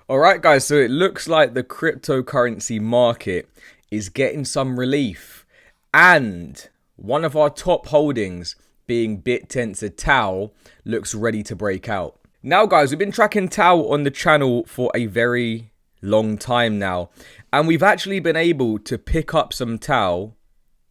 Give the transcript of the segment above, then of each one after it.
All right, guys, so it looks like the cryptocurrency market is getting some relief. And one of our top holdings, being Bittensor TAO, looks ready to break out. Now, guys, we've been tracking TAO on the channel for a very long time now. And we've actually been able to pick up some TAO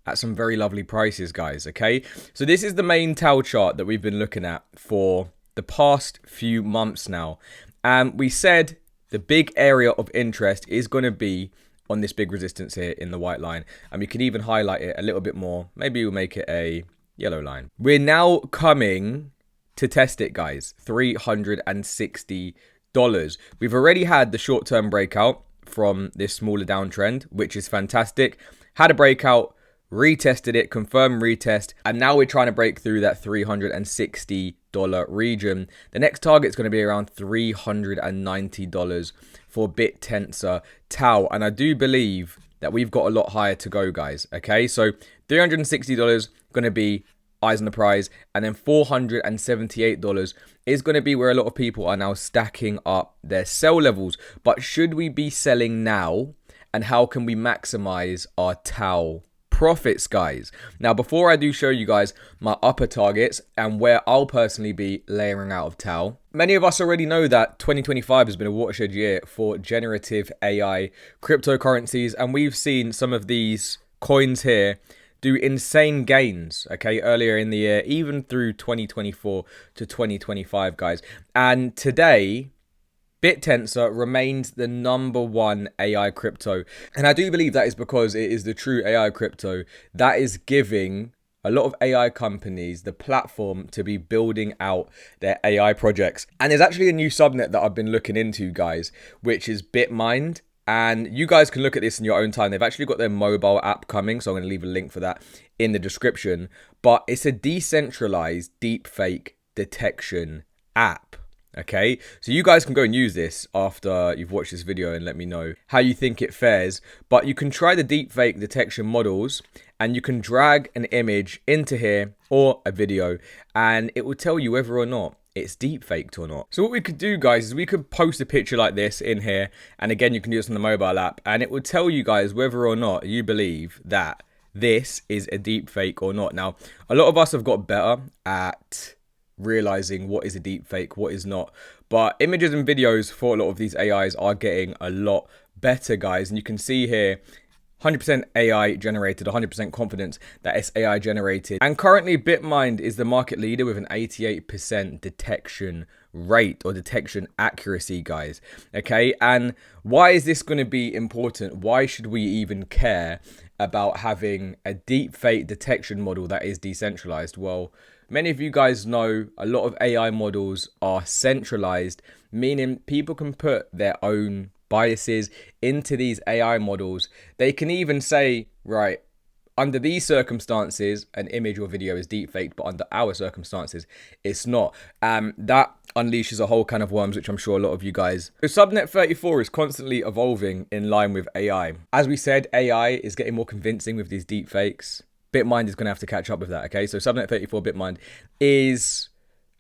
at some very lovely prices, guys, okay? So this is the main TAO chart that we've been looking at for the past few months now. And we said the big area of interest is going to be on this big resistance here in the white line. And we can even highlight it a little bit more. Maybe we'll make it a yellow line. We're now coming to test it, guys. $360. We've already had the short-term breakout from this smaller downtrend, which is fantastic. Had a breakout, retested it, confirmed retest, and now we're trying to break through that $360 region. The next target is going to be around $390 for Bittensor TAO, and I do believe that we've got a lot higher to go, guys. Okay, so $360 going to be eyes on the prize, and then $478 is going to be where a lot of people are now stacking up their sell levels. But should we be selling now, and how can we maximize our TAO profits, guys? Now, before I do show you guys my upper targets and where I'll personally be layering out of TAO, many of us already know that 2025 has been a watershed year for generative AI cryptocurrencies, and we've seen some of these coins here do insane gains, okay, earlier in the year, even through 2024 to 2025, guys. And today, Bittensor remains the #1 AI crypto. And I do believe that is because it is the true AI crypto that is giving a lot of AI companies the platform to be building out their AI projects. And there's actually a new subnet that I've been looking into, guys, which is Bitmind. And you guys can look at this in your own time. They've actually got their mobile app coming, so I'm going to leave a link for that in the description. But it's a decentralized deepfake detection app. Okay, so you guys can go and use this after you've watched this video and let me know how you think it fares. But you can try the deepfake detection models and you can drag an image into here or a video and it will tell you whether or not it's deepfaked or not. So what we could do, guys, is we could post a picture like this in here, and again you can do this on the mobile app, and it will tell you guys whether or not you believe that this is a deepfake or not. Now, a lot of us have got better at realizing what is a deepfake, what is not, but images and videos for a lot of these AIs are getting a lot better, guys. And you can see here 100% AI generated, 100% confidence that it's AI generated. And currently Bitmind is the market leader with an 88% detection rate or detection accuracy, guys. Okay, and why is this going to be important? Why should we even care about having a deepfake detection model that is decentralized? Well, many of you guys know a lot of AI models are centralized, meaning people can put their own biases into these AI models. They can even say, right, under these circumstances, an image or video is deepfaked, but under our circumstances, it's not. That unleashes a whole can of worms, which I'm sure a lot of you guys. So Subnet 34 is constantly evolving in line with AI. As we said, AI is getting more convincing with these deepfakes. Bitmind is going to have to catch up with that, okay? So Subnet 34 Bitmind is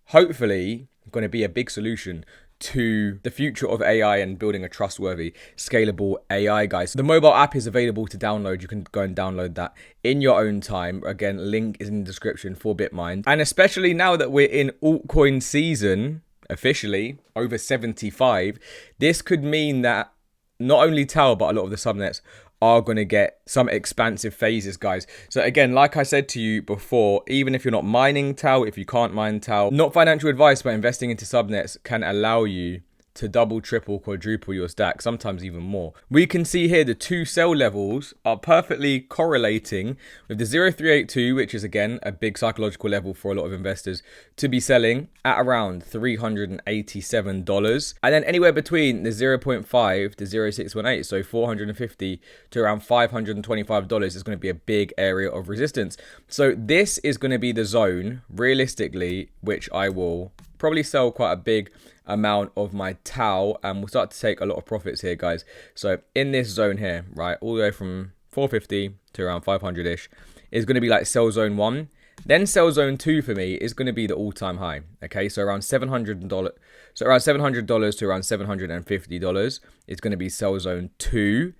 hopefully going to be a big solution to the future of AI and building a trustworthy, scalable AI, guys. The mobile app is available to download. You can go and download that in your own time. Again, link is in the description for Bitmind. And especially now that we're in altcoin season, officially, over 75, this could mean that not only TAO, but a lot of the subnets are going to get some expansive phases, guys. So again, like I said to you before, even if you're not mining TAO, if you can't mine TAO, not financial advice, but investing into subnets can allow you to double, triple, quadruple your stack, sometimes even more. We can see here the two sell levels are perfectly correlating with the 0382, which is again a big psychological level for a lot of investors to be selling at around $387, and then anywhere between the 0.5 to 0618, so 450 to around $525 is going to be a big area of resistance. So this is going to be the zone, realistically, which I will probably sell quite a big amount of my TAO, and we'll start to take a lot of profits here, guys. So in this zone here, right, all the way from 450 to around 500-ish is going to be like sell zone 1. Then sell zone 2 for me is going to be the all-time high. Okay, so around $700 So around $700 to around $750 is going to be sell zone 2.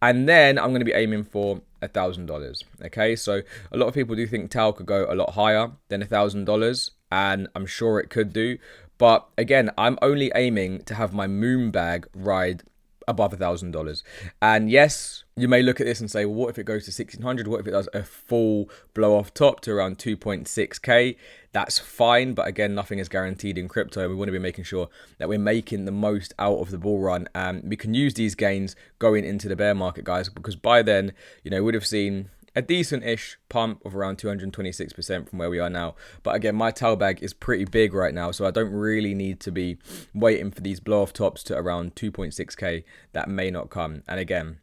And then I'm going to be aiming for $1,000. Okay, so a lot of people do think TAO could go a lot higher than $1,000, and I'm sure it could do. But again, I'm only aiming to have my moon bag ride above $1,000. And yes, you may look at this and say, well, what if it goes to 1,600? What if it does a full blow off top to around 2.6k? That's fine, but again, nothing is guaranteed in crypto. We want to be making sure that we're making the most out of the bull run, and we can use these gains going into the bear market, guys, because by then, you know, we would have seen a decent-ish pump of around 226% from where we are now. But again, my TAO bag is pretty big right now, so I don't really need to be waiting for these blow-off tops to around 2.6k. That may not come. And again,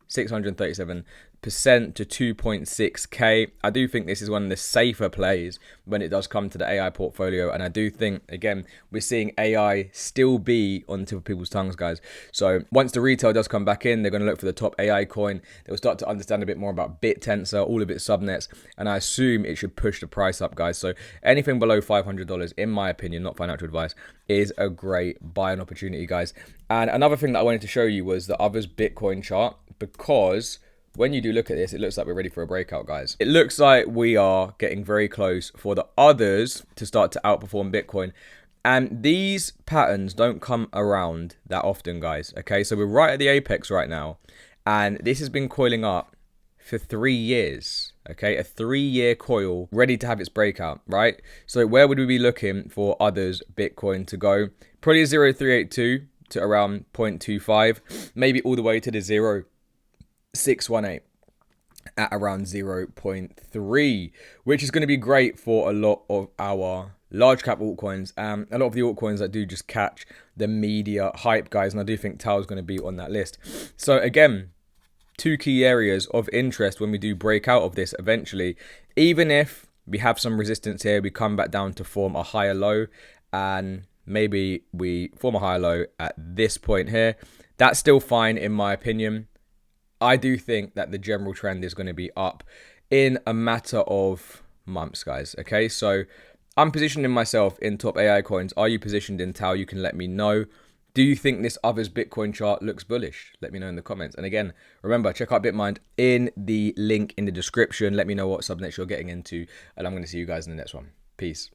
637% to 2.6k. I do think this is one of the safer plays when it does come to the AI portfolio, and I do think, again, we're seeing AI still be on the tip of people's tongues, guys. So once the retail does come back in, they're going to look for the top AI coin. They'll start to understand a bit more about Bittensor, all of its subnets, and I assume it should push the price up, guys. So anything below $500, in my opinion, not financial advice, is a great buying opportunity, guys. And another thing that I wanted to show you was the others Bitcoin chart, because when you do look at this, it looks like we're ready for a breakout, guys. It looks like we are getting very close for the others to start to outperform Bitcoin. And these patterns don't come around that often, guys. Okay, so we're right at the apex right now. And this has been coiling up for 3 years. Okay, a 3-year coil ready to have its breakout, right? So where would we be looking for others Bitcoin to go? Probably 0.382 to around 0.25, maybe all the way to the 0.618 at around 0.3, which is going to be great for a lot of our large cap altcoins, a lot of the altcoins that do just catch the media hype, guys, and I do think TAO is going to be on that list. So again, 2 key areas of interest when we do break out of this eventually. Even if we have some resistance here, we come back down to form a higher low, and maybe we form a higher low at this point here. That's still fine in my opinion. I do think that the general trend is going to be up in a matter of months, guys. Okay, so I'm positioning myself in top AI coins. Are you positioned in TAO? You can let me know. Do you think this others Bitcoin chart looks bullish? Let me know in the comments. And again, remember, check out BitMind in the link in the description. Let me know what subnets you're getting into, and I'm going to see you guys in the next one. Peace.